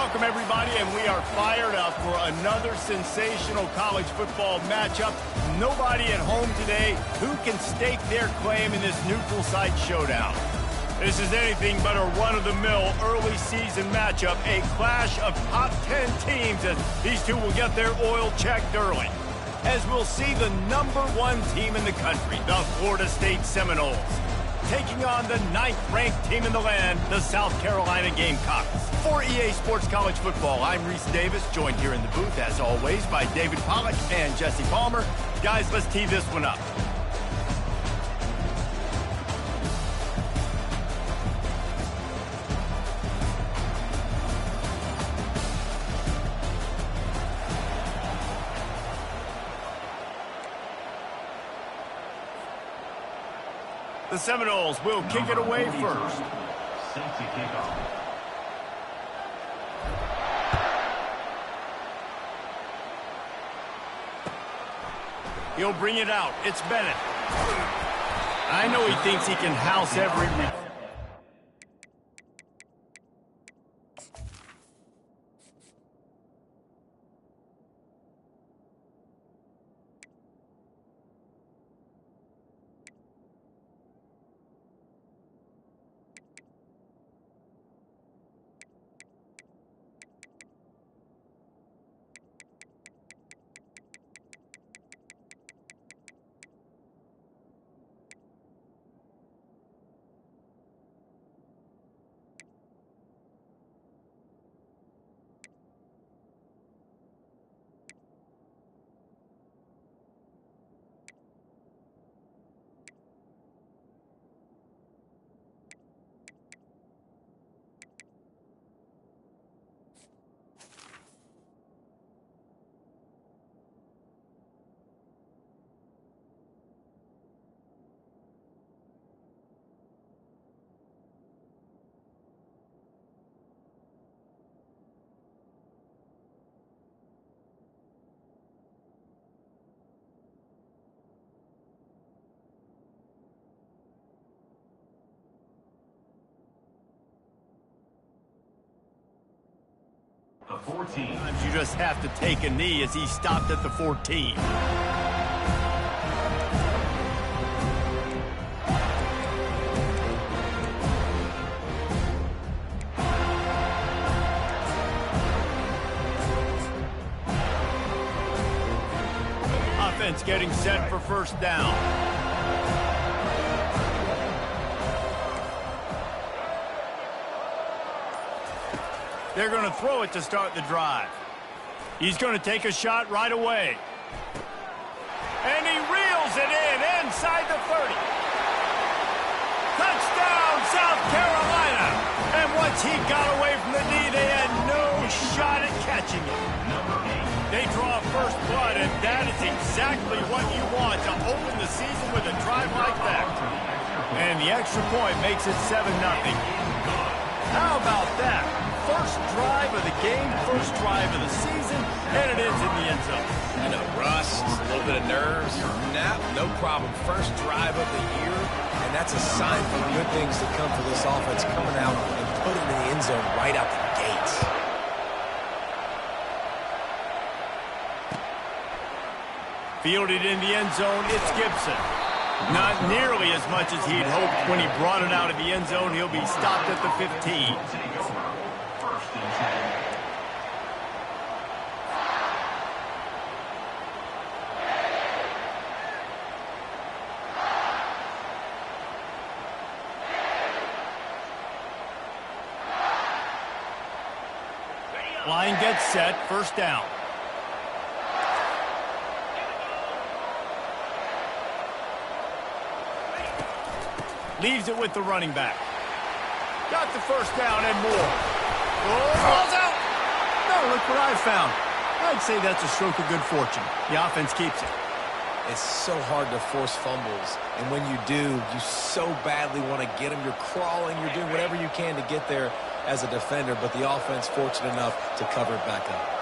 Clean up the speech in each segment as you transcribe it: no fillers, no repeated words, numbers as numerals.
Welcome, everybody, and we are fired up for another sensational college football matchup. Nobody at home today who can stake their claim in this neutral site showdown. This is anything but a run-of-the-mill early season matchup, a clash of top 10 teams as these two will get their oil checked early. As we'll see the #1 team in the country, the Florida State Seminoles, taking on the 9th-ranked team in the land, the South Carolina Gamecocks. For EA Sports College Football, I'm Reese Davis, joined here in the booth, as always, by David Pollack and Jesse Palmer. Guys, let's tee this one up. The Seminoles will kick it away first. Safety kickoff. He'll bring it out. It's Bennett. I know he thinks he can house every... The 14. Sometimes you just have to take a knee as he stopped at the 14. Offense getting set for first down. They're going to throw it to start the drive. He's going to take a shot right away. And he reels it in inside the 30. Touchdown, South Carolina. And once he got away from the knee, they had no shot at catching it. They draw first blood, and that is exactly what you want to open the season with a drive like that. And the extra point makes it 7-0. How about that? First drive of the game, first drive of the season, and it ends in the end zone. I know, rust, a little bit of nerves. Nah, no problem. First drive of the year, and that's a sign for good things to come for this offense coming out and putting it in the end zone right out the gates. Fielded in the end zone, it's Gibson. Not nearly as much as he'd hoped when he brought it out of the end zone. He'll be stopped at the 15. Line gets set, first down. Leaves it with the running back. Got the first down and more. Oh, ball's out. No, look what I found. I'd say that's a stroke of good fortune. The offense keeps it. It's so hard to force fumbles, and when you do, you so badly want to get them. You're crawling, you're doing whatever you can to get there as a defender, but the offense fortunate enough to cover it back up.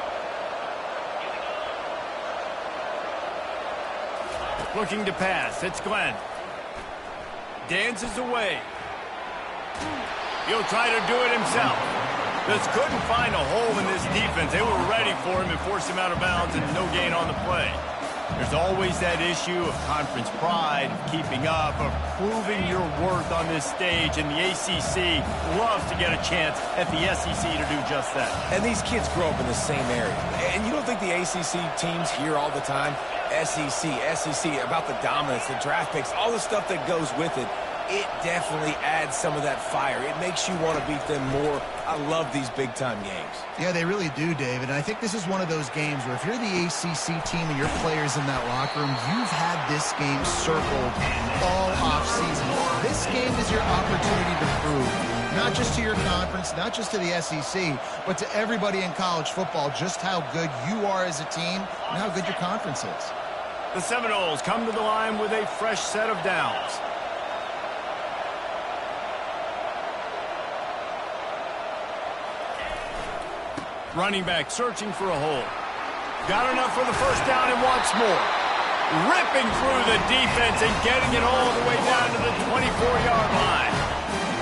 Looking to pass, it's Glenn. Dances away. He'll try to do it himself. Just couldn't find a hole in this defense. They were ready for him and forced him out of bounds, and no gain on the play. There's always that issue of conference pride, of keeping up, of proving your worth on this stage, and the ACC loves to get a chance at the SEC to do just that. And these kids grow up in the same area. And you don't think the ACC teams hear all the time, SEC, about the dominance, the draft picks, all the stuff that goes with it. It definitely adds some of that fire. It makes you want to beat them more. I love these big-time games. Yeah, they really do, David. And I think this is one of those games where if you're the ACC team and your players in that locker room, you've had this game circled all offseason. This game is your opportunity to prove, not just to your conference, not just to the SEC, but to everybody in college football, just how good you are as a team and how good your conference is. The Seminoles come to the line with a fresh set of downs. Running back searching for a hole. Got enough for the first down and wants more. Ripping through the defense and getting it all the way down to the 24-yard line.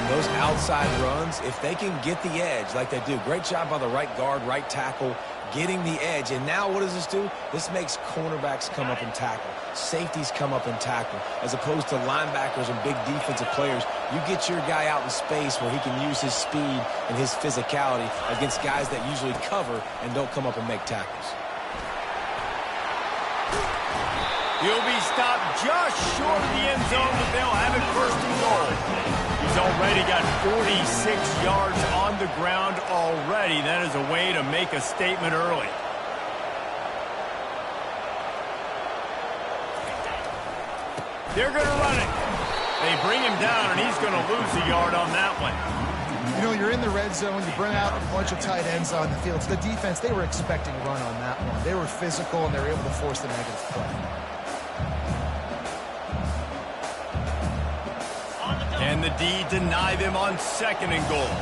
Those outside runs, if they can get the edge like they do, great job by the right guard, right tackle, getting the edge. And now what does this do? This makes cornerbacks come up and tackle. Safeties come up and tackle. As opposed to linebackers and big defensive players, you get your guy out in space where he can use his speed and his physicality against guys that usually cover and don't come up and make tackles. He'll be stopped just short of the end zone, but they'll have it first and goal. He's already got 46 yards on the ground already. That is a way to make a statement early. They're going to run it. They bring him down, and he's going to lose a yard on that one. You know, you're in the red zone. You bring out a bunch of tight ends on the field. So the defense, they were expecting a run on that one. They were physical, and they were able to force the negative play. And the D deny them on second and goal.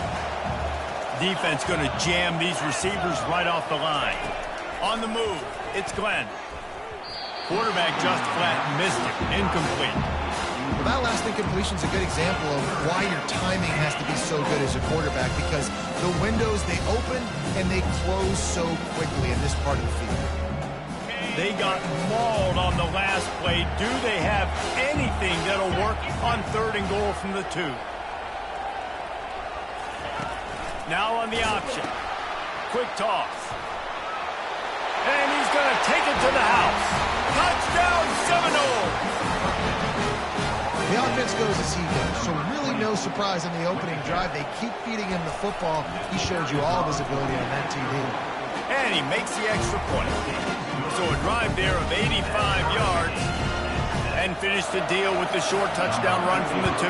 Defense going to jam these receivers right off the line. On the move, it's Glenn. Quarterback just flat missed it. Incomplete. Well, that last incompletion is a good example of why your timing has to be so good as a quarterback, because the windows, they open and they close so quickly in this part of the field. They got mauled on the last play. Do they have anything that'll work on third and goal from the 2? Now on the option. Quick toss. And he's going to take it to the house. Touchdown, Seminoles! The offense goes as he goes, so really no surprise on the opening drive. They keep feeding him the football. He showed you all of his ability on that TD. And he makes the extra point. So a drive there of 85 yards, and finish the deal with the short touchdown run from the 2.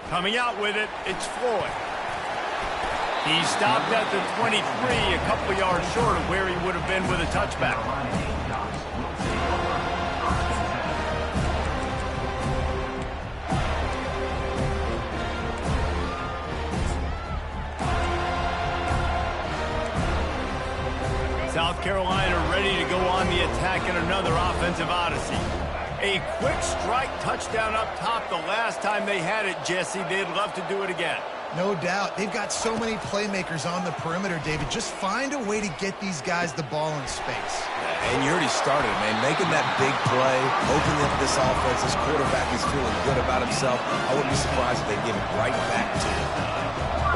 Coming out with it, it's Floyd. He stopped at the 23, a couple yards short of where he would have been with a touchback. South Carolina ready to go on the attack in another offensive odyssey. A quick strike touchdown up top the last time they had it, Jesse. They'd love to do it again. No doubt. They've got so many playmakers on the perimeter, David. Just find a way to get these guys the ball in space. And you already started, man. Making that big play, opening up this offense. This quarterback is feeling good about himself. I wouldn't be surprised if they give it right back to him.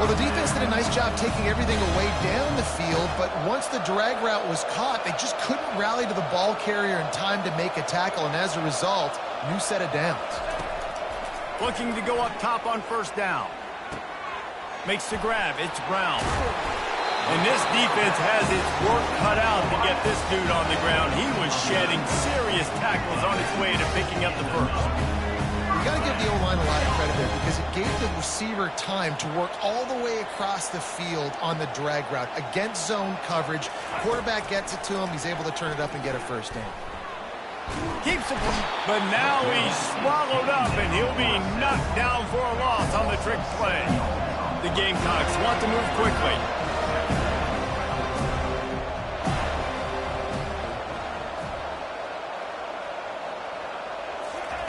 Well, the defense did a nice job taking everything away down the field, but once the drag route was caught, they just couldn't rally to the ball carrier in time to make a tackle, and as a result, new set of downs. Looking to go up top on first down. Makes the grab. It's Brown. And this defense has its work cut out to get this dude on the ground. He was shedding serious tackles on his way to picking up the first. You got to give the O-line a lot of credit there because it gave the receiver time to work all the way across the field on the drag route against zone coverage. Quarterback gets it to him. He's able to turn it up and get a first down. Keeps it, but now he's swallowed up, and he'll be knocked down for a loss on the trick play. The Gamecocks want to move quickly.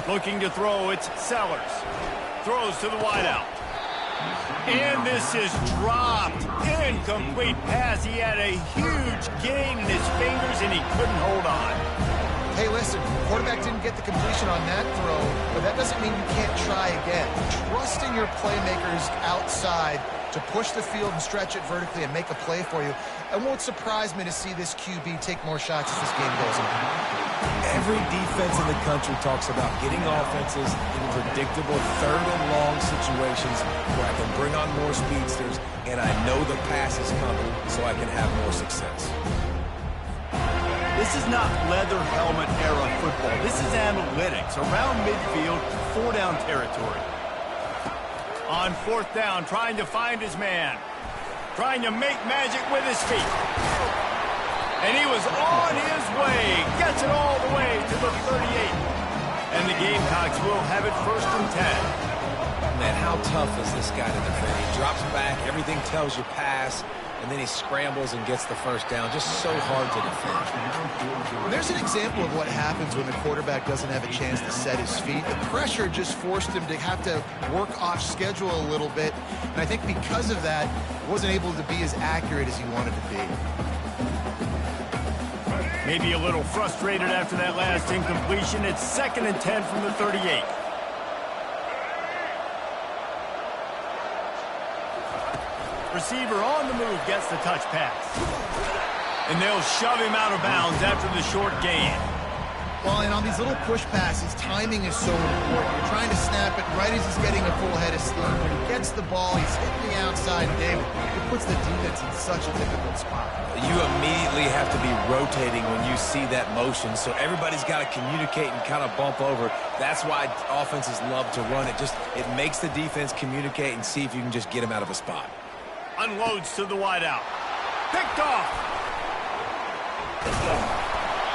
Looking to throw, it's Sellers. throws to the wideout. And this is dropped. Incomplete pass. He had a huge gain in his fingers, and he couldn't hold on. Hey, listen, quarterback didn't get the completion on that throw, but that doesn't mean you can't try again. Trust in your playmakers outside to push the field and stretch it vertically and make a play for you. It won't surprise me to see this QB take more shots as this game goes on. Every defense in the country talks about getting offenses in predictable third and long situations where I can bring on more speedsters and I know the pass is coming so I can have more success. This is not leather helmet era football. This is analytics. Around midfield, 4-down territory. On 4th down, trying to find his man. Trying to make magic with his feet. And he was on his way. Gets it all the way to the 38. And the Gamecocks will have it 1st and 10. Man, how tough is this guy to defend? He drops back, everything tells you pass, and then he scrambles and gets the 1st down. Just so hard to defend. There's an example of what happens when the quarterback doesn't have a chance to set his feet. The pressure just forced him to have to work off schedule a little bit. And I think because of that, he wasn't able to be as accurate as he wanted to be. Maybe a little frustrated after that last incompletion. It's 2nd and 10 from the 38. Receiver on the move gets the touch pass. And they'll shove him out of bounds after the short gain. Well, and on these little push passes, timing is so important. You're trying to snap it right as he's getting a full head of steam. When he gets the ball, he's hitting the outside, and David, it puts the defense in such a difficult spot. You immediately have to be rotating when you see that motion, so everybody's got to communicate and kind of bump over. That's why offenses love to run it. It makes the defense communicate and see if you can just get him out of a spot. Unloads to the wideout. Picked off.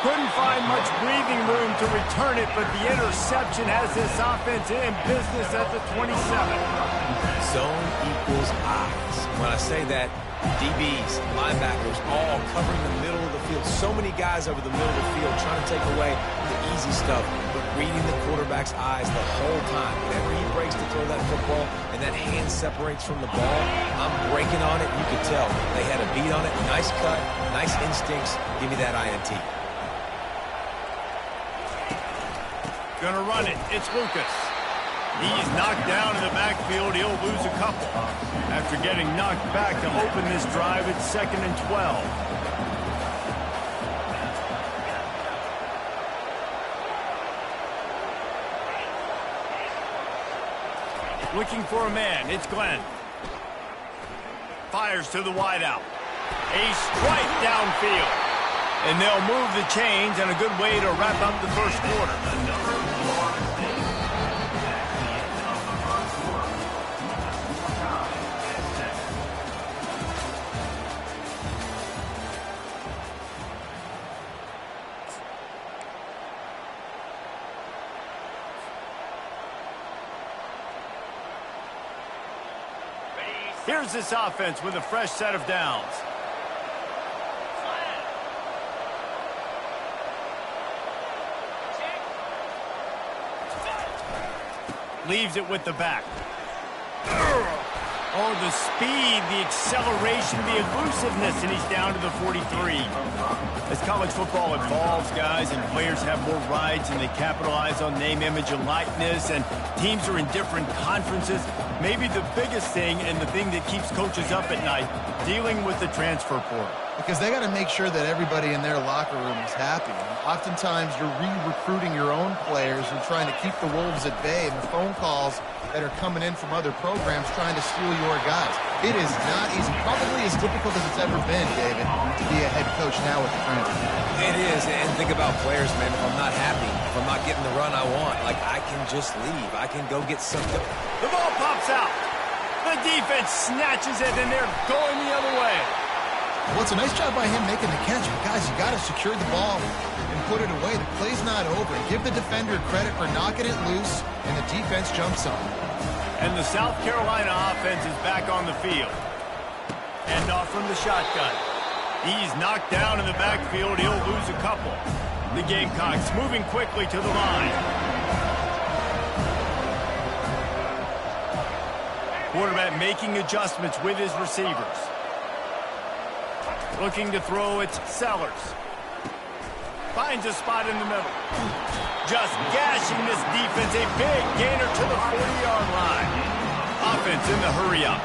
Couldn't find much breathing room to return it, but the interception has this offense in business at the 27. Zone equals eyes. When I say that, DBs, linebackers, all covering the middle of the field. So many guys over the middle of the field trying to take away the easy stuff, but reading the quarterback's eyes the whole time. Whenever he breaks to throw that football and that hand separates from the ball, I'm breaking on it. You could tell they had a beat on it. Nice cut, nice instincts. Give me that INT. Gonna run it. It's Lucas. He's knocked down in the backfield. He'll lose a couple. After getting knocked back to open this drive, it's 2nd and 12. Looking for a man. It's Glenn. Fires to the wideout. A strike downfield. And they'll move the chains, and a good way to wrap up the 1st quarter. Here's this offense with a fresh set of downs. Leaves it with the back. Oh, the speed, the acceleration, the elusiveness, and he's down to the 43. As college football evolves, guys, and players have more rides and they capitalize on name, image, and likeness, and teams are in different conferences, maybe the biggest thing and the thing that keeps coaches up at night, dealing with the transfer portal. Because they got to make sure that everybody in their locker room is happy. And oftentimes, you're re-recruiting your own players and trying to keep the wolves at bay, and the phone calls that are coming in from other programs trying to steal your guys. It is not easy. Probably as difficult as it's ever been, David, to be a head coach now with the transfer. It is, and think about players, man. If I'm not happy, if I'm not getting the run I want, like, I can just leave. I can go get something. The ball pops out. The defense snatches it, and they're going the other way. Well, it's a nice job by him making the catch, but guys, you got to secure the ball and put it away. The play's not over. Give the defender credit for knocking it loose, and the defense jumps on it. And the South Carolina offense is back on the field. Hand off from the shotgun. He's knocked down in the backfield. He'll lose a couple. The Gamecocks moving quickly to the line. Quarterback making adjustments with his receivers. Looking to throw, it's Sellers. Finds a spot in the middle. Just gashing this defense. A big gainer to the 40-yard line. Offense in the hurry-up.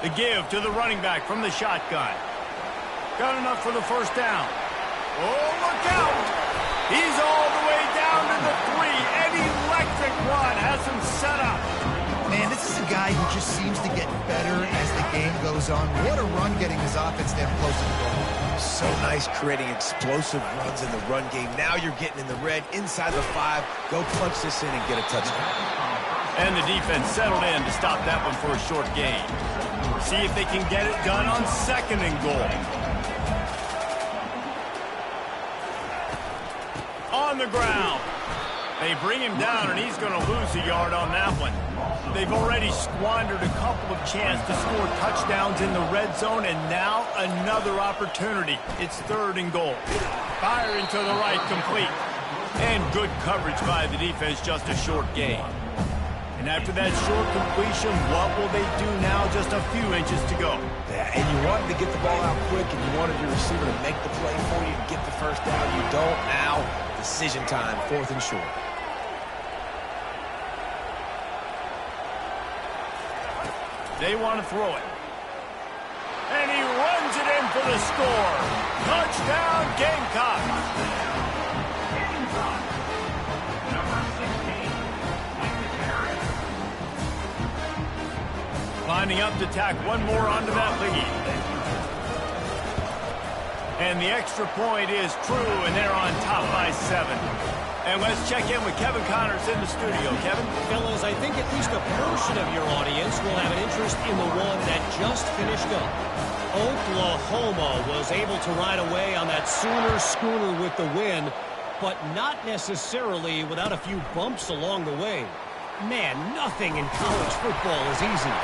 The give to the running back from the shotgun. Got enough for the first down. Oh, look out! He's all the way down to the 3. An electric run has him set up. Man, this is a guy who just seems to get better as the game goes on. What a run getting his offense down close to the goal. So nice creating explosive runs in the run game. Now you're getting in the red inside the 5. Go punch this in and get a touchdown. And the defense settled in to stop that one for a short gain. See if they can get it done on 2nd and goal. On the ground. They bring him down, and he's going to lose a yard on that one. They've already squandered a couple of chances to score touchdowns in the red zone, and now another opportunity. It's 3rd and goal. Firing to the right, complete. And good coverage by the defense, just a short gain. And after that short completion, what will they do now? Just a few inches to go. Yeah, and you wanted to get the ball out quick, and you wanted your receiver to make the play for you and get the first down. You don't now. Decision time, 4th and short. They want to throw it. And he runs it in for the score. Touchdown, Gamecocks. Lining up to tack one more onto that lead. And the extra point is true, and they're on top by 7. And let's check in with Kevin Connors in the studio. Kevin? Fellas, I think at least a portion of your audience will have an interest in the one that just finished up. Oklahoma was able to ride away on that Sooner schooner with the win, but not necessarily without a few bumps along the way. Man, nothing in college football is easy.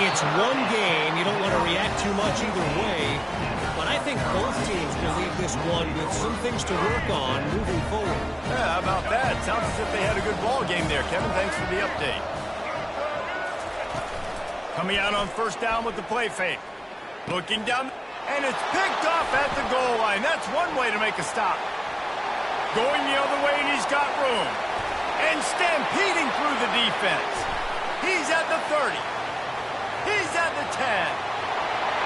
It's one game. You don't want to react too much either way. But I think both teams will leave this one with some things to work on moving forward. Yeah, how about that? Sounds as if they had a good ball game there, Kevin. Thanks for the update. Coming out on 1st down with the play fake. Looking down, and it's picked off at the goal line. That's one way to make a stop. Going the other way, and he's got room. And stampeding through the defense. He's at the 30. He's at the 10.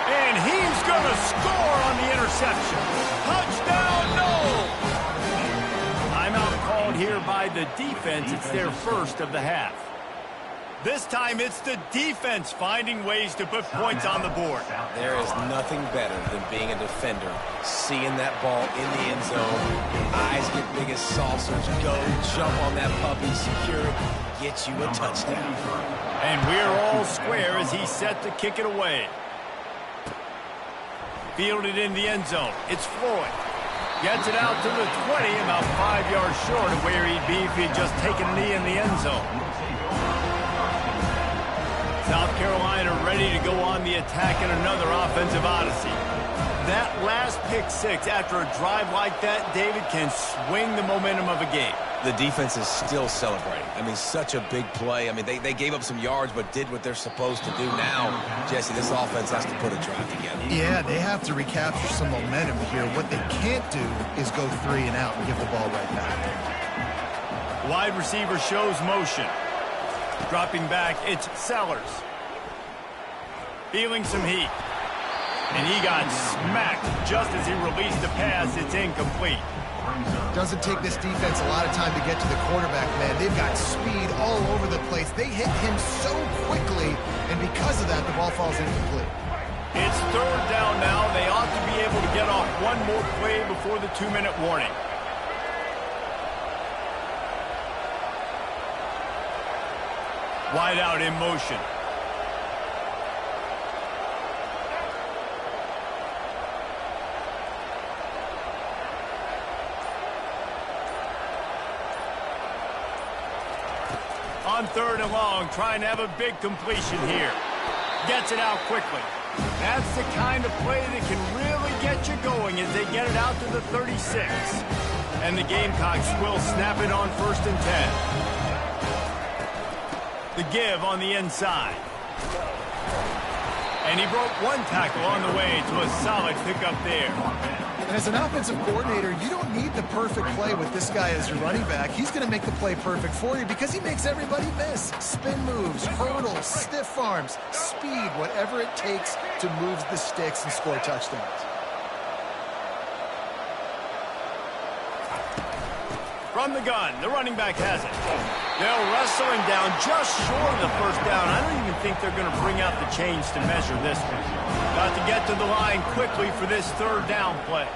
And he's going to score on the interception. Touchdown, no! Timeout called here by the defense. It's their first of the half. This time it's the defense finding ways to put points on the board. There is nothing better than being a defender. Seeing that ball in the end zone. Eyes get big as saucers. Go, jump on that puppy, secure it, get you a touchdown. And we're all square as he's set to kick it away. Fielded in the end zone. It's Floyd. Gets it out to the 20, about 5 yards short of where he'd be if he'd just taken a knee in the end zone. South Carolina ready to go on the attack in another offensive odyssey. That last pick 6 after a drive like that, David, can swing the momentum of a game. The defense is still celebrating. I mean, such a big play. I mean, they gave up some yards but did what they're supposed to do. Now, Jesse, this offense has to put a drive together. Yeah, they have to recapture some momentum here. What they can't do is go 3 and out and give the ball right back. Wide receiver shows motion. Dropping back, it's Sellers. Feeling some heat. And he got smacked just as he released the pass. It's incomplete. Doesn't take this defense a lot of time to get to the quarterback, man. They've got speed all over the place. They hit him so quickly, and because of that, the ball falls incomplete. It's 3rd down now. They ought to be able to get off one more play before the 2-minute warning. Wide out in motion. On 3rd and long, trying to have a big completion here. Gets it out quickly. That's the kind of play that can really get you going as they get it out to the 36. And the Gamecocks will snap it on 1st and 10. The give on the inside. And he broke one tackle on the way to a solid pickup there. And as an offensive coordinator, you don't need the perfect play with this guy as your running back. He's going to make the play perfect for you because he makes everybody miss. Spin moves, hurdles, stiff arms, speed, whatever it takes to move the sticks and score touchdowns. From the gun, the running back has it. They'll wrestle him down just short of the 1st down. I don't even think they're going to bring out the chains to measure this one. Got to get to the line quickly for this 3rd down play.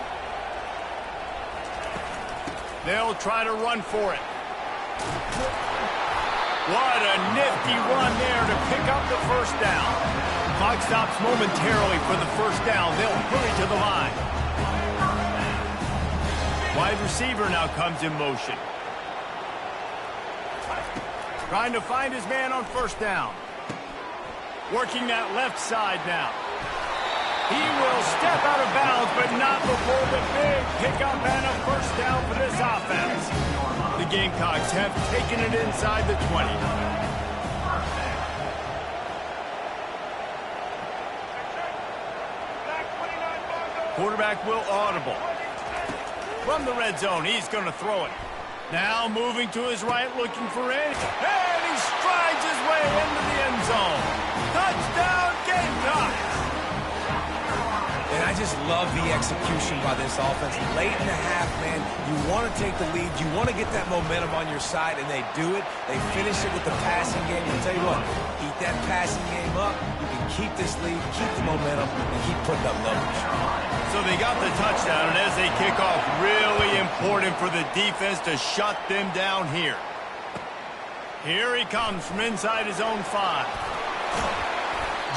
They'll try to run for it. What a nifty run there to pick up the 1st down. Clock stops momentarily for the 1st down. They'll hurry to the line. Wide receiver now comes in motion. Trying to find his man on 1st down. Working that left side now. He will step out of bounds, but not before the big pickup and a 1st down for this offense. The Gamecocks have taken it inside the 20. Quarterback will audible. From the red zone, he's going to throw it. Now moving to his right, looking for it. And he strides his way into the end zone. Touchdown, Gamecocks! And I just love the execution by this offense. Late in the half, man, you want to take the lead. You want to get that momentum on your side, and they do it. They finish it with the passing game. I'll tell you what, keep that passing game up. You can keep this lead, keep the momentum, and keep putting up numbers. So they got the touchdown, and as they kick off, really important for the defense to shut them down here. Here he comes from inside his own 5.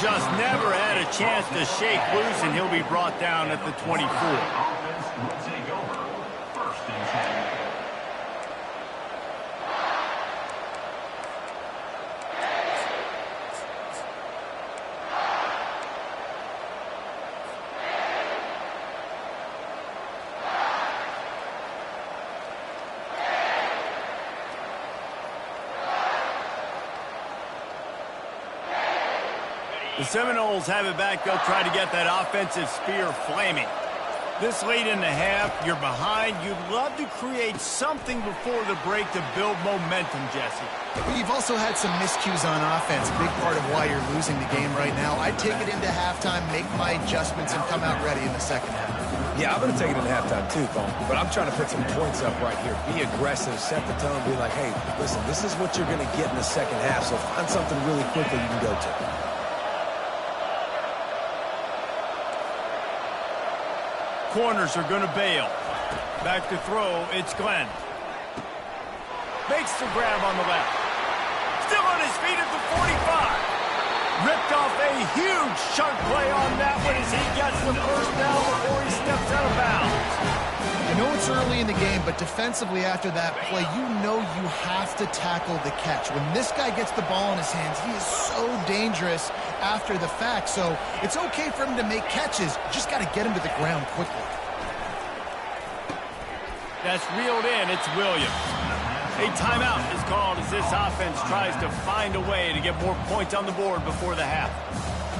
Just never had a chance to shake loose, and he'll be brought down at the 24. Offense will take over. 1st and 10. The Seminoles have it back. They'll try to get that offensive spear flaming. This late in the half, you're behind. You'd love to create something before the break to build momentum, Jesse. But you've also had some miscues on offense, a big part of why you're losing the game right now. I'd take it into halftime, make my adjustments, and come out ready in the 2nd half. Yeah, I'm going to take it in halftime too, Thone. But I'm trying to put some points up right here. Be aggressive, set the tone, be like, hey, listen, this is what you're going to get in the 2nd half, so find something really quickly you can go to. Corners are going to bail. Back to throw, it's Glenn. Makes the grab on the left. Still on his feet at the 45. Ripped off a huge chunk play on that one as he gets the 1st down before he steps out of bounds. I know it's early in the game, but defensively after that play, you know you have to tackle the catch. When this guy gets the ball in his hands, he is so dangerous after the fact. So it's okay for him to make catches. You just got to get him to the ground quickly. That's reeled in. It's Williams. A timeout is called as this offense tries to find a way to get more points on the board before the half.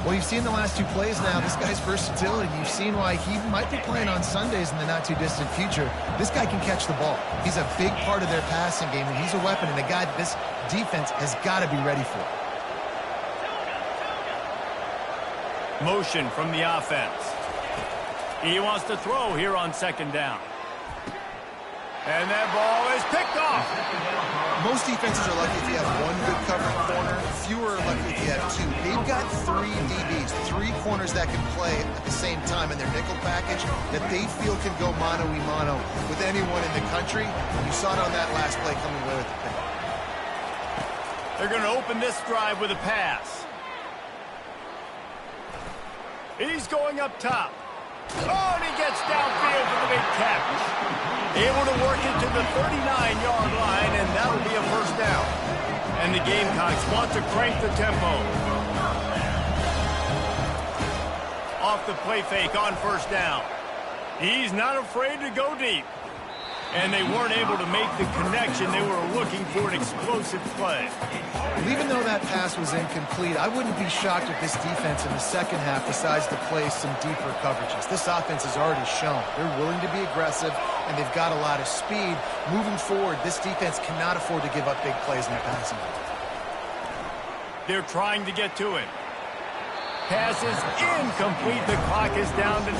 Well, you've seen the last 2 plays now. This guy's versatility. You've seen why he might be playing on Sundays in the not-too-distant future. This guy can catch the ball. He's a big part of their passing game, and he's a weapon, and a guy this defense has got to be ready for. Motion from the offense. He wants to throw here on 2nd down. And that ball is picked off. Most defenses are lucky if you have 1 good covering corner. Fewer are lucky if you have 2. They've got 3 DBs, 3 corners that can play at the same time in their nickel package that they feel can go mano-a-mano with anyone in the country. You saw it on that last play coming away with the pick. They're going to open this drive with a pass. He's going up top. Oh, and he gets downfield for the big catch. Able to work it to the 39-yard line, and that'll be a 1st down. And the Gamecocks want to crank the tempo. off the play fake on first down. He's not afraid to go deep. And they weren't able to make the connection. They were looking for an explosive play. Well, even though that pass was incomplete, I wouldn't be shocked if this defense in the second half decides to play some deeper coverages. This offense has already shown they're willing to be aggressive, and they've got a lot of speed. Moving forward, this defense cannot afford to give up big plays in the passing game. They're trying to get to it. Pass is incomplete. The clock is down to 9.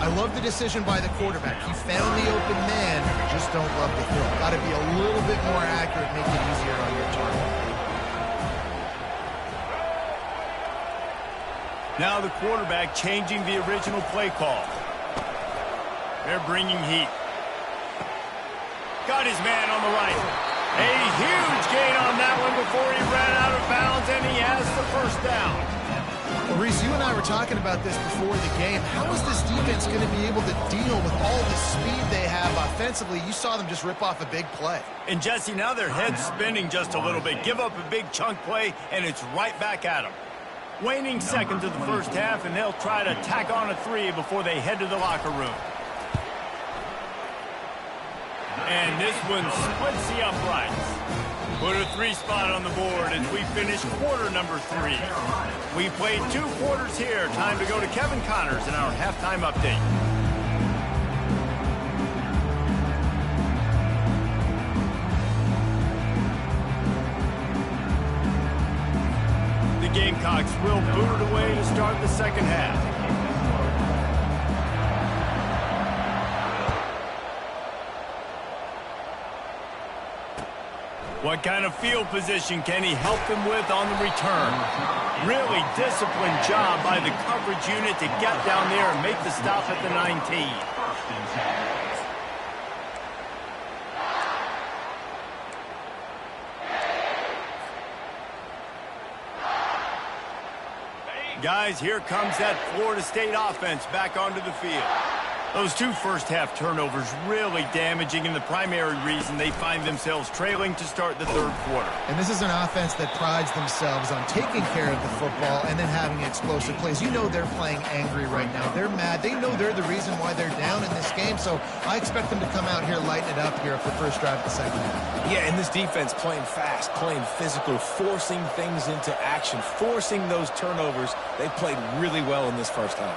I love the decision by the quarterback. He found the open man, just don't love the throw. Got to be a little bit more accurate, make it easier on your target. Now the quarterback changing the original play call. They're bringing heat. Got his man on the right. A huge gain on that one before he ran out of bounds, and he has the first down. Well, Reese, you and I were talking about this before the game. How is this defense going to be able to deal with all the speed they have offensively? You saw them just rip off a big play. And, Jesse, now their head's spinning just a little bit. Give up a big chunk play, and it's right back at them. Waning seconds of the first half, and they'll try to tack on a 3 before they head to the locker room. And this one splits the uprights. Put a 3 spot on the board as we finish quarter number 3. We played 2 quarters here. Time to go to Kevin Connors in our halftime update. The Gamecocks will boot it away to start the second half. What kind of field position can he help them with on the return? Really disciplined job by the coverage unit to get down there and make the stop at the 19. Guys, here comes that Florida State offense back onto the field. Those 2 first-half turnovers really damaging, and the primary reason they find themselves trailing to start the third quarter. And this is an offense that prides themselves on taking care of the football and then having explosive plays. You know they're playing angry right now. They're mad. They know they're the reason why they're down in this game, so I expect them to come out here, lighten it up here for first drive of the second half. Yeah, and this defense playing fast, playing physical, forcing things into action, forcing those turnovers. They played really well in this first half.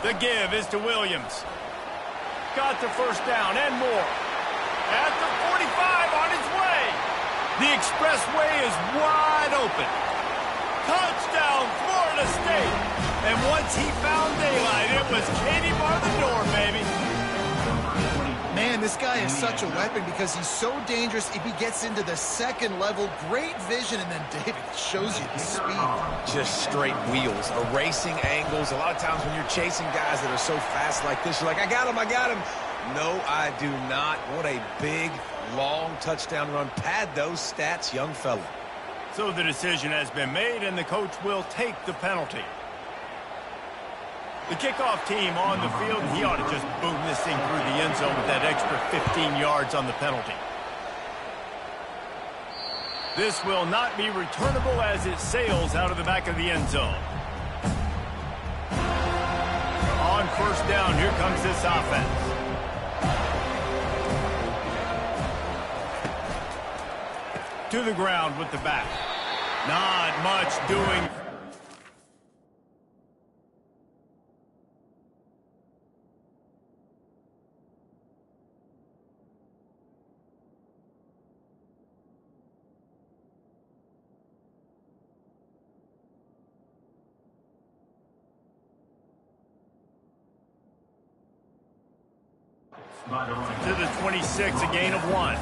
The give is to Williams. Got the first down and more. At the 45 on its way. The expressway is wide open. Touchdown, Florida State. And once he found daylight, it was Katie bar the door, baby. Man, this guy is such a weapon because he's so dangerous if he gets into the second level. Great vision, and then David shows you the speed. Just straight wheels, erasing angles. A lot of times when you're chasing guys that are so fast like this, you're like, I got him, I got him. No, I do not. What a big, long touchdown run. Pad those stats, young fella. So the decision has been made, and the coach will take the penalty. The kickoff team on the field, he ought to just boom this thing through the end zone with that extra 15 yards on the penalty. This will not be returnable as it sails out of the back of the end zone. On first down, here comes this offense. To the ground with the back. Not much doing. To the 26, a gain of 1.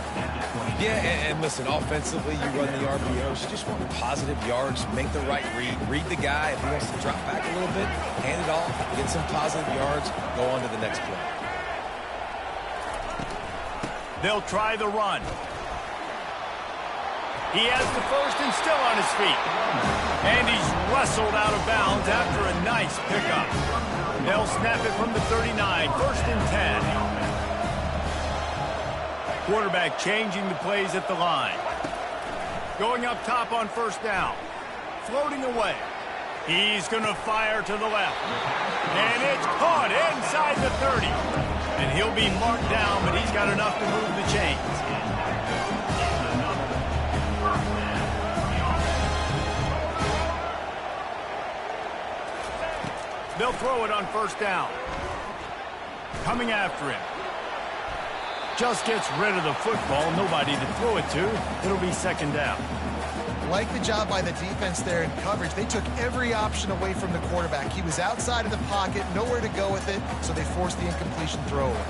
Yeah, and listen, offensively, you run the RPOs. You just want positive yards, make the right read the guy. If he wants to drop back a little bit, hand it off, get some positive yards, go on to the next play. They'll try the run. He has the first and still on his feet. And he's wrestled out of bounds after a nice pickup. They'll snap it from the 39, first and 10. Quarterback changing the plays at the line. Going up top on first down. Floating away. He's going to fire to the left. And it's caught inside the 30. And he'll be marked down, but he's got enough to move the chains. They'll throw it on first down. Coming after him. Just gets rid of the football. Nobody to throw it to. It'll be second down. Like the job by the defense there in coverage. They took every option away from the quarterback. He was outside of the pocket, nowhere to go with it, so they forced the incompletion throw away.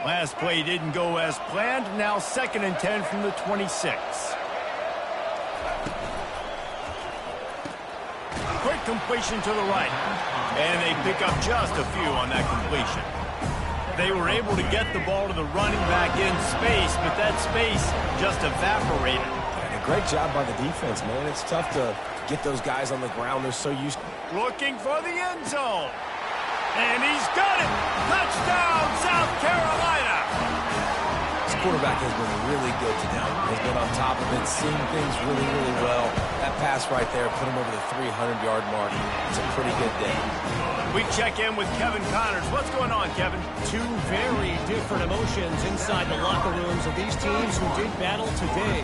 Last play didn't go as planned. Now 2nd and 10 from the 26. Quick completion to the right. And they pick up just a few on that completion. They were able to get the ball to the running back in space, but that space just evaporated. And a great job by the defense, man. It's tough to get those guys on the ground. They're so used to... Looking for the end zone. And he's got it! Touchdown, South Carolina! This quarterback has been really good today. He's been on top of it, seeing things really, really well. That pass right there put him over the 300-yard mark. It's a pretty good day. We check in with Kevin Connors. What's going on, Kevin? Two very different emotions inside the locker rooms of these teams who did battle today.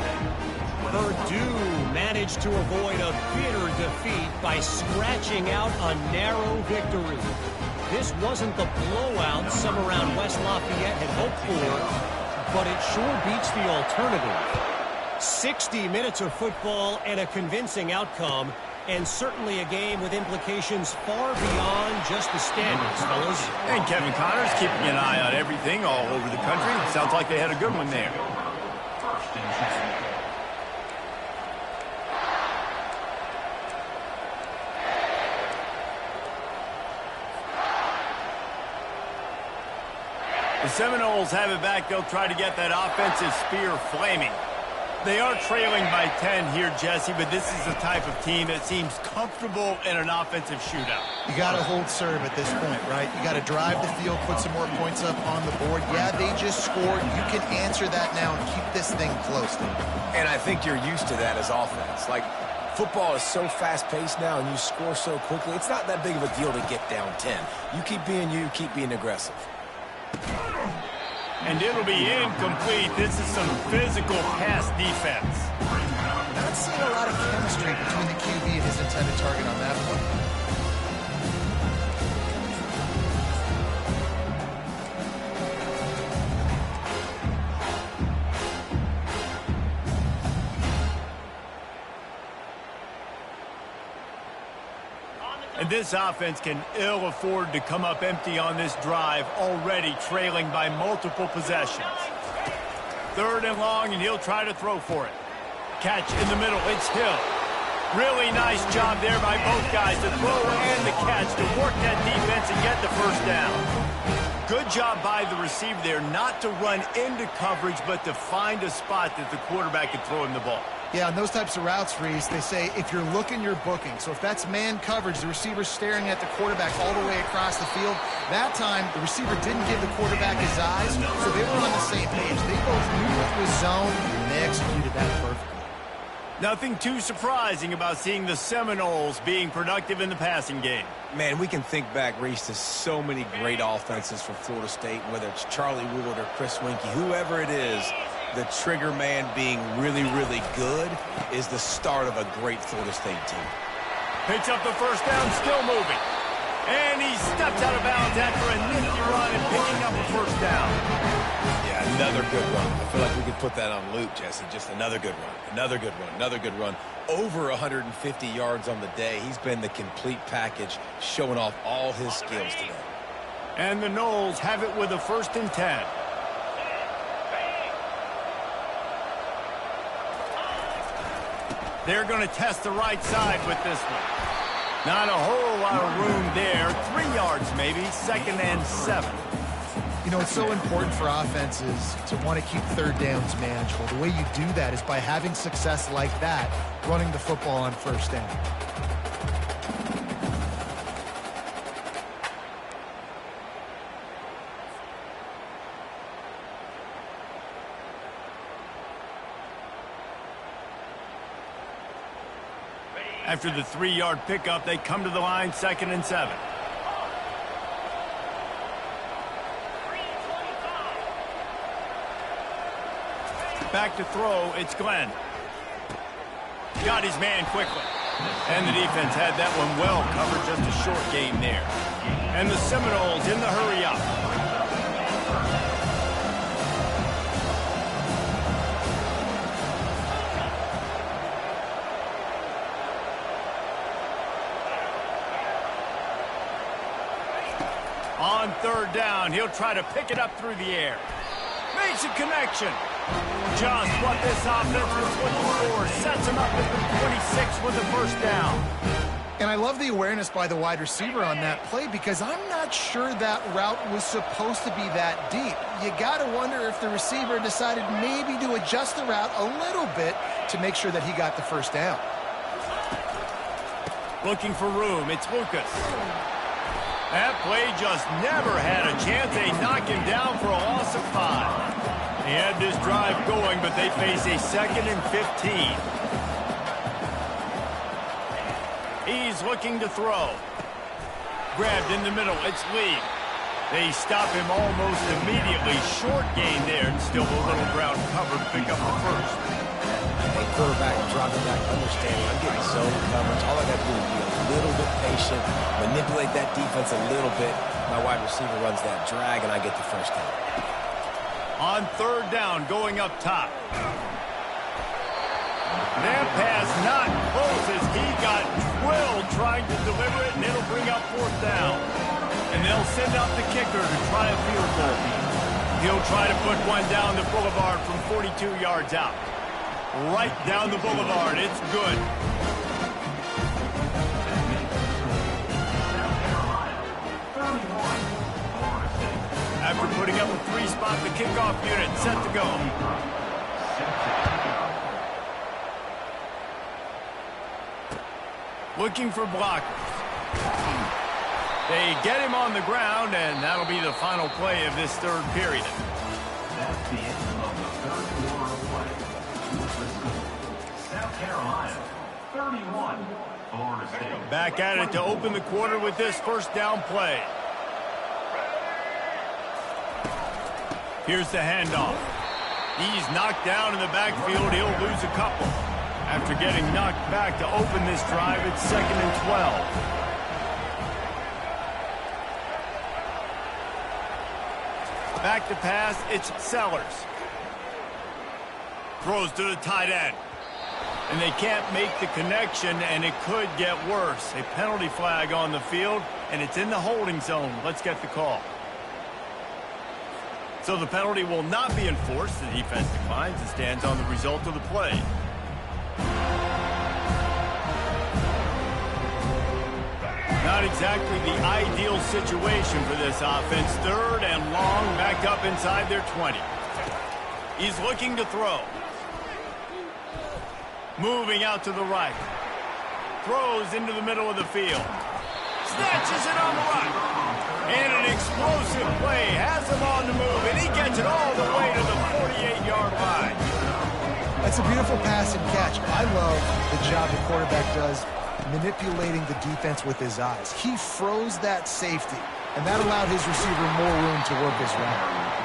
Purdue managed to avoid a bitter defeat by scratching out a narrow victory. This wasn't the blowout some around West Lafayette had hoped for, but it sure beats the alternative. 60 minutes of football and a convincing outcome, and certainly a game with implications far beyond just the standings, fellas. And Kevin Connors keeping an eye on everything all over the country. Sounds like they had a good one there. First and 10. The Seminoles have it back. They'll try to get that offensive spear flaming. They are trailing by 10 here, Jesse, but this is the type of team that seems comfortable in an offensive shootout. You got to hold serve at this point, right? You got to drive the field, put some more points up on the board. Yeah, they just scored. You can answer that now and keep this thing close. And I think you're used to that as offense. Like, football is so fast-paced now and you score so quickly, it's not that big of a deal to get down 10. You keep being aggressive. And it'll be incomplete. This is some physical pass defense. Not seeing a lot of chemistry between the QB and his intended target on that one. And this offense can ill afford to come up empty on this drive, already trailing by multiple possessions. 3rd and long, and he'll try to throw for it. Catch in the middle. It's Hill. Really nice job there by both guys to throw and the catch to work that defense and get the first down. Good job by the receiver there not to run into coverage, but to find a spot that the quarterback could throw him the ball. Yeah, on those types of routes, Reese, they say if you're looking, you're booking. So if that's man coverage, the receiver's staring at the quarterback all the way across the field. That time, the receiver didn't give the quarterback his eyes, so they were on the same page. They both knew it was zone, and they executed that perfectly. Nothing too surprising about seeing the Seminoles being productive in the passing game. Man, we can think back, Reese, to so many great offenses for Florida State, whether it's Charlie Wood or Chris Winkie, whoever it is. The trigger man being really, really good is the start of a great Florida State team. Picks up the first down, still moving. And he steps out of bounds after a nifty run and picking up the first down. Yeah, another good run. I feel like we could put that on loop, Jesse. Just another good run, another good run, another good run. Over 150 yards on the day. He's been the complete package, showing off all his skills today. And the Noles have it with a 1st and 10. They're going to test the right side with this one. Not a whole lot of room there. 3 yards maybe. 2nd and 7. You know, it's so important for offenses to want to keep 3rd downs manageable. The way you do that is by having success like that, running the football on 1st down. After the 3-yard pickup, they come to the line, 2nd and 7. Back to throw, it's Glenn. Got his man quickly. And the defense had that one well covered, just a short game there. And the Seminoles in the hurry up. On 3rd down, he'll try to pick it up through the air. Makes a connection. Just what this offense was looking for. Sets him up at the 26 with the first down. And I love the awareness by the wide receiver on that play because I'm not sure that route was supposed to be that deep. You got to wonder if the receiver decided maybe to adjust the route a little bit to make sure that he got the first down. Looking for room, it's Lucas. That play just never had a chance. They knock him down for a loss of 5. He had this drive going, but they face a 2nd and 15. He's looking to throw. Grabbed in the middle, it's Lee. They stop him almost immediately. Short gain there, and still a little ground covered. Pick up the first. Hey, quarterback, dropping back, understanding. I'm getting zone coverage. All I got to do is be a little bit patient, manipulate that defense a little bit. My wide receiver runs that drag, and I get the first down. On 3rd down, going up top. That pass not close as he got drilled trying to deliver it, and it'll bring up 4th down. And they'll send out the kicker to try a field goal. He'll try to put one down the boulevard from 42 yards out. Right down the boulevard. It's good. After putting up a 3-spot, the kickoff unit set to go. Looking for blockers. They get him on the ground, and that'll be the final play of this 3rd period. That's the end of the 3rd quarter of play. South Carolina, 31, Florida State. Back at it to open the quarter with this first down play. Here's the handoff. He's knocked down in the backfield. He'll lose a couple. After getting knocked back to open this drive, it's 2nd and 12. Back to pass, it's Sellers. Throws to the tight end. And they can't make the connection, and it could get worse. A penalty flag on the field, and it's in the holding zone. Let's get the call. So the penalty will not be enforced. The defense declines and stands on the result of the play. Not exactly the ideal situation for this offense. 3rd and long, back up inside their 20. He's looking to throw. Moving out to the right. Throws into the middle of the field. Snatches it on the right. And an explosive play has him on the move, and he gets it all the way to the 48-yard line. That's a beautiful pass and catch. I love the job the quarterback does manipulating the defense with his eyes. He froze that safety, and that allowed his receiver more room to work his route.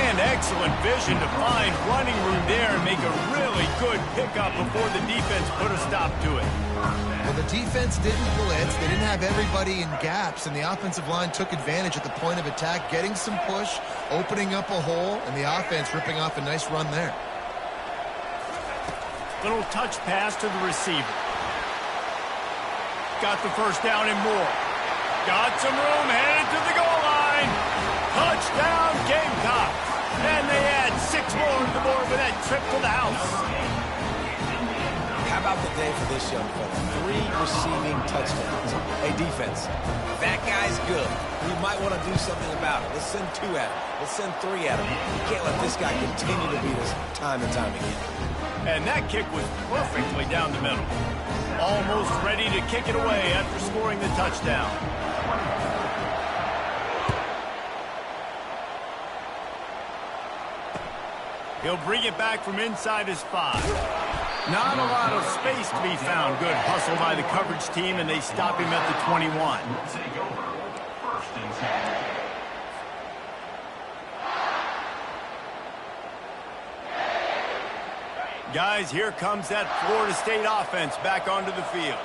And excellent vision to find running room there and make a really good pickup before the defense put a stop to it. Well, the defense didn't blitz. They didn't have everybody in gaps, and the offensive line took advantage at the point of attack, getting some push, opening up a hole, and the offense ripping off a nice run there. Little touch pass to the receiver. Got the first down and more. Got some room, headed to the goal line. Touchdown, Gamecocks. And they add 6 more to the board with that trip to the house. How about the day for this young fella? 3 receiving touchdowns. Hey, defense, that guy's good. We might want to do something about it. Let's send 2 at him. Let's send 3 at him. You can't let this guy continue to beat us time and time again. And that kick was perfectly down the middle. Almost ready to kick it away after scoring the touchdown. He'll bring it back from inside his 5. Not a lot of space to be found. Good hustle by the coverage team, and they stop him at the 21. Let's take over. First and 10. Guys, here comes that Florida State offense back onto the field.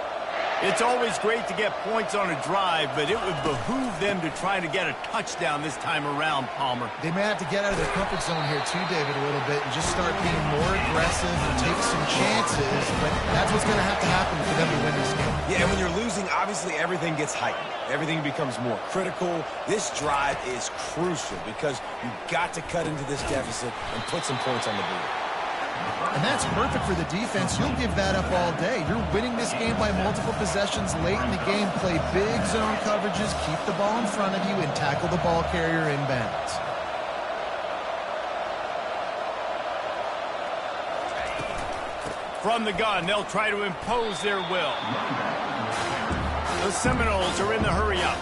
It's always great to get points on a drive, but it would behoove them to try to get a touchdown this time around, Palmer. They may have to get out of their comfort zone here too, David, a little bit and just start being more aggressive and take some chances, but that's what's going to have to happen for them to win this game. Yeah, and when you're losing, obviously everything gets heightened. Everything becomes more critical. This drive is crucial because you've got to cut into this deficit and put some points on the board. And that's perfect for the defense. You'll give that up all day. You're winning this game by multiple possessions late in the game. Play big zone coverages, keep the ball in front of you, and tackle the ball carrier inbounds. From the gun, they'll try to impose their will. The Seminoles are in the hurry-up.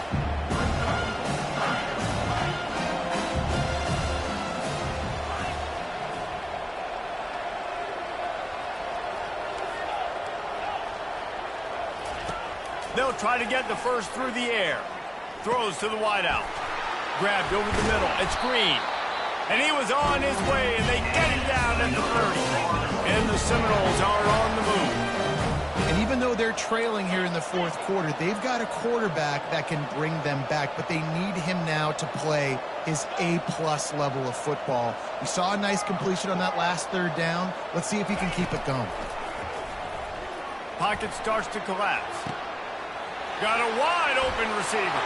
They'll try to get the first through the air. Throws to the wideout. Grabbed over the middle. It's Green. And he was on his way, and they get him down at the 30. And the Seminoles are on the move. And even though they're trailing here in the fourth quarter, they've got a quarterback that can bring them back, but they need him now to play his A-plus level of football. We saw a nice completion on that last third down. Let's see if he can keep it going. Pocket starts to collapse. Got a wide open receiver.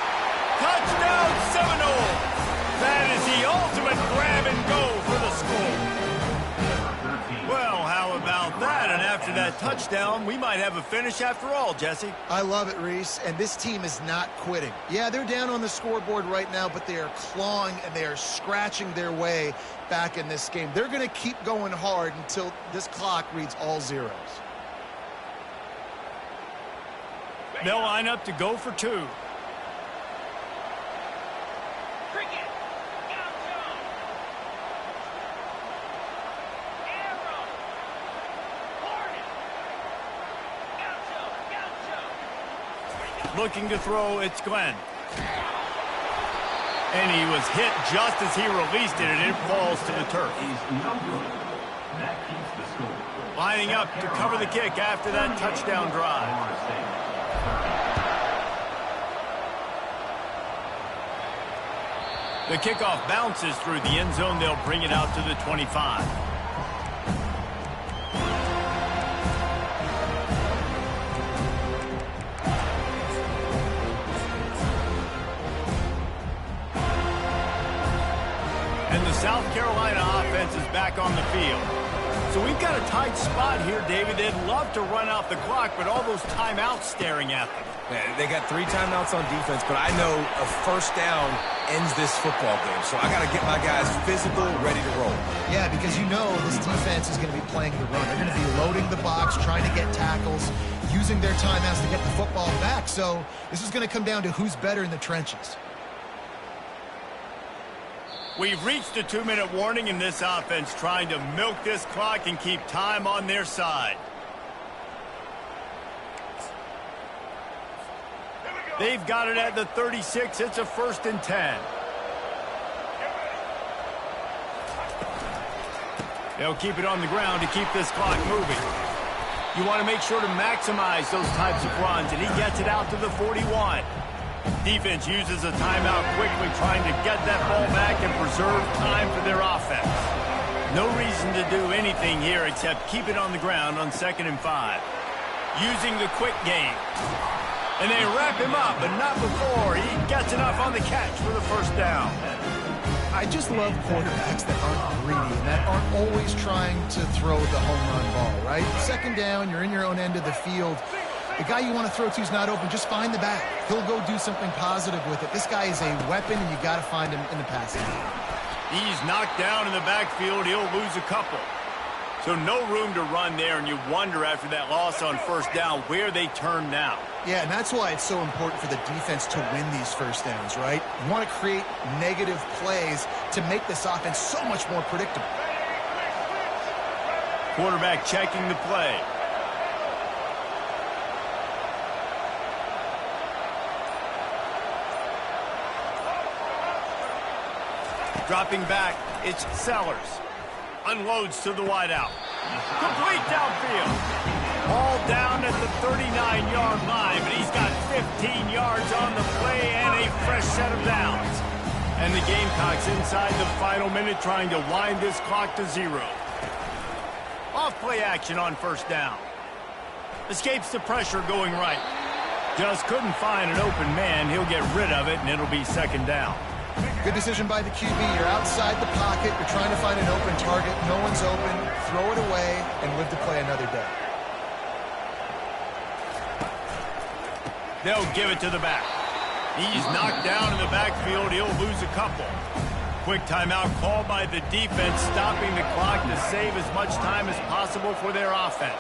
Touchdown Seminoles! That is the ultimate grab and go for the score. Well, how about that? And after that touchdown, we might have a finish after all, Jesse. I love it, Reese, and this team is not quitting. Yeah, they're down on the scoreboard right now, but they are clawing and they are scratching their way back in this game. They're going to keep going hard until this clock reads all zeros. They'll line up to go for two. Looking to throw, it's Glenn. And he was hit just as he released it, and it falls to the turf. That keeps the score. Lining up to cover the kick after that touchdown drive. The kickoff bounces through the end zone. They'll bring it out to the 25. And the South Carolina offense is back on the field. So we've got a tight spot here, David. They'd love to run out the clock, but all those timeouts staring at them. Man, they got 3 timeouts on defense, but I know a first down ends this football game. So I got to get my guys physical, ready to roll. Yeah, because you know this defense is going to be playing the run. They're going to be loading the box, trying to get tackles, using their timeouts to get the football back. So this is going to come down to who's better in the trenches. We've reached a 2-minute warning in this offense, trying to milk this clock and keep time on their side. They've got it at the 36. It's a 1st and 10. They'll keep it on the ground to keep this clock moving. You want to make sure to maximize those types of runs, and he gets it out to the 41. Defense uses a timeout quickly, trying to get that ball back and preserve time for their offense. No reason to do anything here except keep it on the ground on 2nd and 5. Using the quick game. And they wrap him up, but not before he gets enough on the catch for the first down. I just love quarterbacks that aren't greedy and that aren't always trying to throw the home run ball, right? 2nd down, you're in your own end of the field. The guy you want to throw to is not open. Just find the back. He'll go do something positive with it. This guy is a weapon, and you got to find him in the passing game. He's knocked down in the backfield. He'll lose a couple. So no room to run there, and you wonder after that loss on 1st down where they turn now. Yeah, and that's why it's so important for the defense to win these 1st downs, right? You want to create negative plays to make this offense so much more predictable. Quarterback checking the play. Dropping back, it's Sellers. Unloads to the wideout. Complete downfield. Ball down at the 39-yard line, but he's got 15 yards on the play and a fresh set of downs. And the Gamecocks inside the final minute trying to wind this clock to 0. Off-play action on first down. Escapes the pressure going right. Just couldn't find an open man. He'll get rid of it, and it'll be second down. Good decision by the QB. You're outside the pocket. You're trying to find an open target. No one's open. Throw it away and live to play another day. They'll give it to the back. He's knocked down in the backfield. He'll lose a couple. Quick timeout called by the defense, stopping the clock to save as much time as possible for their offense.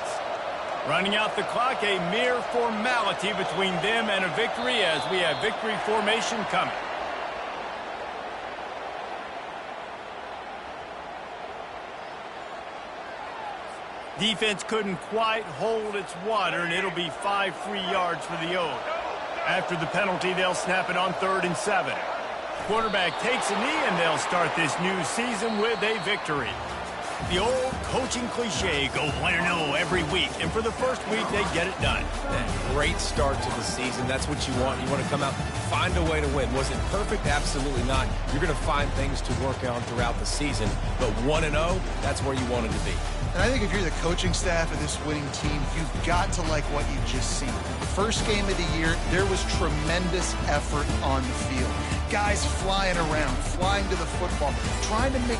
Running out the clock, a mere formality between them and a victory as we have victory formation coming. Defense couldn't quite hold its water, and it'll be 5 free yards for the O's. After the penalty, they'll snap it on 3rd and 7. Quarterback takes a knee, and they'll start this new season with a victory. The old coaching cliche, go 1-0 every week, and for the first week, they get it done. That great start to the season. That's what you want. You want to come out, find a way to win. Was it perfect? Absolutely not. You're going to find things to work on throughout the season, but 1-0, that's where you wanted to be. And I think if you're the coaching staff of this winning team, you've got to like what you've just seen. First game of the year, there was tremendous effort on the field. Guys flying around, flying to the football, trying to make